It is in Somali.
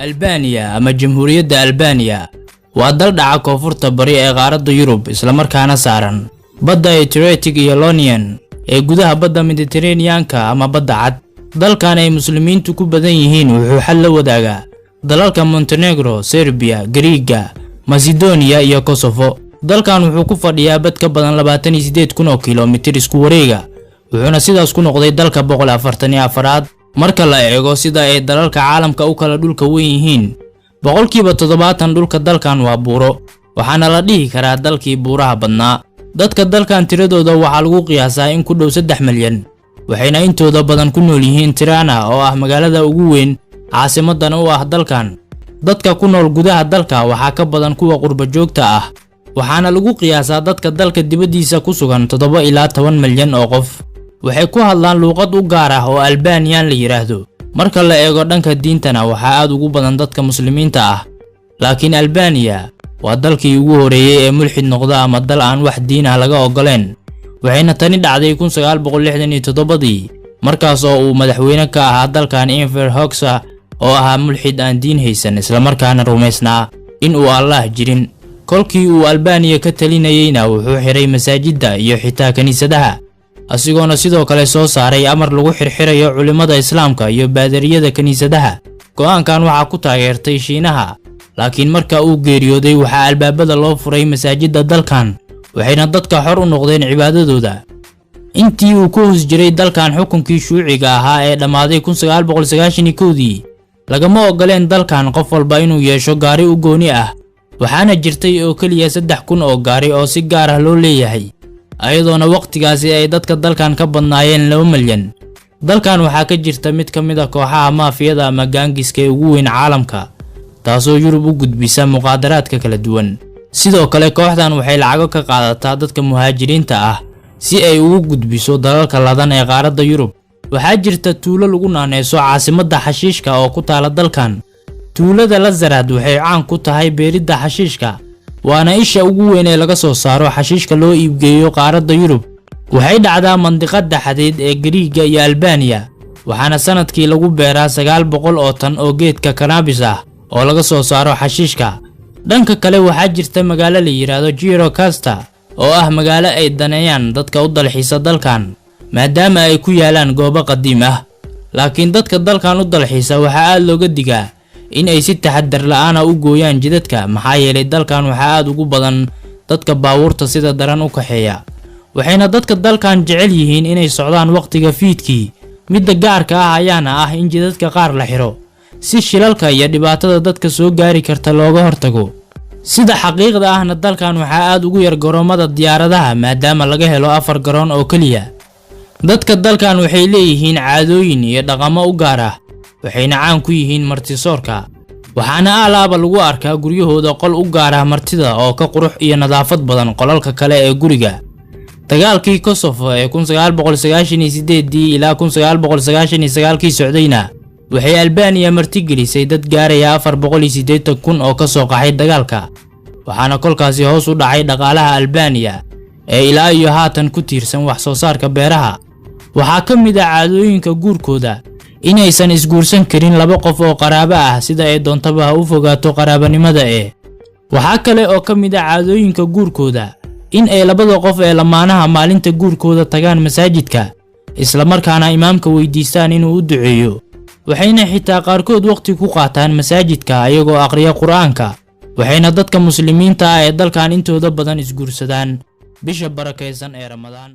ألبانيا أما جمهورية ألبانيا وادل دعا كوفرتا بري قارة يوروب isla markaana saaran badda Adriatic iyo Ionian ee gudaha badda Mediterranean-ka ama badda cad. dalkan ay muslimiintu ku badan yihiin wuxuu xal la wadaagaa dalalka Montenegro, Serbia, Greece, Macedonia iyo Kosovo. dalkan wuxuu ku fadhiyaa bad ka badan 28,000 kiiloomitir isku wareega, wuxuuna sidaas ku noqday dalka 144 marka la eego sida ay dalalka caalamka u kala dhulka weyn yihiin. boqolkiiba 70 dhulka dalkan waa buuro, waxaana la dhihi karaa dalkii buuraha badnaa. dadka dalkan tiradooda waxaa lagu qiyaasaa in ku dhow 3 milyan, waxayna intooda badan ku nool yihiin Tirana oo ah magaalada ugu weyn caasimadana u ah dalkan. dadka ku nool gudaha dalka waxaa ka badan kuwa qurba joogta ah, waxaana lagu qiyaasaa dadka dalka dibadiisa ku sugan 7 ilaa 10 milyan oo qof. waxay ku hadlaan luqad u gaar ah oo Albanian la yiraahdo. marka la eego dhanka diintana waxaa aad ugu badan dadka muslimiinta ah, laakiin Albania waa dalkii ugu horeeyay ee mulxid noqda ama dal aan wax diin ah laga ogoleen. waxayna tani dhacday 1967 markaas oo uu madaxweyne ka ahaa dalkan Enver Hoxha oo ahaa mulxid aan diin haysan isla markaana rumaysnaa in uu Allah jirin. kolkii uu Albania ka talinayayna wuxuu xiray masaajidda iyo xitaa kaniisadaha, asigoona sidoo kale soo saaray amar lagu xirxirayo culimada islaamka iyo baadariyada kaniisadaha. go'aankan waxaa ku taageertay Shiinaha, laakiin marka uu geeriyooday waxaa albaabada loo furay masaajidda dalkan, waxayna dadka xor u noqdeen cibaadadooda. intii uu ku hoos jiray dalkan xukunkii shuuciga ahaa ee dhamaaday 1991 lagama ogoleen dalkan qof walba inuu yeesho gaari u gooni ah, waxaana jirtay oo kaliya 3,000 oo gaari oo si gaar ah loo leeyahay, ayadoona waqtigaasi ay dadka dalkan ka badnaayeen 2 milyan. dalkan waxaa ka jirta mid ka mid ah kooxaha maafiyada ama gaangiska ee ugu weyn caalamka, taasoo Yurub u gudbisa muqaadaraadka kala duwan. sidoo kale kooxdan waxay lacago ka qaadataa dadka muhaajiriinta ah si ay ugu gudbiso dalalka ladan ee qaaradda Yurub. waxaa jirta tuulo lagu naaneyso caasimadda xashiishka oo ku taala dalkan. tuulada Lazarad waxay caan ku tahay beeridda xashiishka, waana isha ugu weyn ee laga soo saaro xashiishka loo iibgeeyo qaaradda Yurub. waxay dhacdaa mandiqada xadeed ee Greece iyo Albania, waxaana sanadkii lagu beeraa 900 oo tan oo geedka cannabis ah oo laga soo saaro xashiishka. dhanka kale waxaa jirta magaalo la yiraahdo Gjirokasta oo ah magaalo ay daneeyaan dadka u dalxiisa dalkan maadaama ay ku yaalaan goobo qadiim ah. laakiin dadka dalkan u dalxiisa waxaa aad looga digaa in ay si taxaddar la'aan u gooyaan jidadka, maxaa yeelay dalkan waxaa aad ugu badan dadka baabuurta sida daran u kaxeeya. waxayna dadka dalkan jecel yihiin inay socdaan waqtiga fiidkii. midda gaarka ah ayaana ah in jidadka qaar la xiro si shilalka iyo dhibaatada dadka soo gaari karta looga hortago. sida xaqiiqda ahna dalkan waxaa aad ugu yar garoomada diyaaradaha maadaama laga helo 4 garoon oo kaliya. dadka dalkan waxay leeyihiin caadooyin iyo dhaqamo u gaar ah, waxayna caan ku yihiin martisoorka, waxaana alaaba lagu arkaa guryahooda qol u gaar ah martida oo ka qurux iyo nadaafad badan qolalka kale ee guriga. dagaalkii Kosovo ee 1998 ilaa 1999 socdayna waxay Albania martigelisay dad gaaraya 480,000 oo ka soo qaxay dagaalka, waxaana kolkaasi hoos u dhacay dhaqaalaha Albania ee ilaa iyo haatan ku tiirsan wax soo saarka beeraha. waxaa ka mid ah caadooyinka guurkooda inaysan isguursan karin 2 qof oo qaraabo ah sida ay doontaba u fogaato qaraabanimada. waxaa kale oo ka mid ah caadooyinka guurkooda in ay 2 qof ee lamaanaha maalinta guurkooda tagaan masaajidka isla markaana imaamka weydiistaan inuu u duceeyo. waxayna xitaa qaarkood waqti ku qaataan masaajidka ayagoo aqriya Qur'aanka. waxayna dadka muslimiinta ah ee dalkan intooda badan isguursadaan bisha barakeysan ee Ramadaan.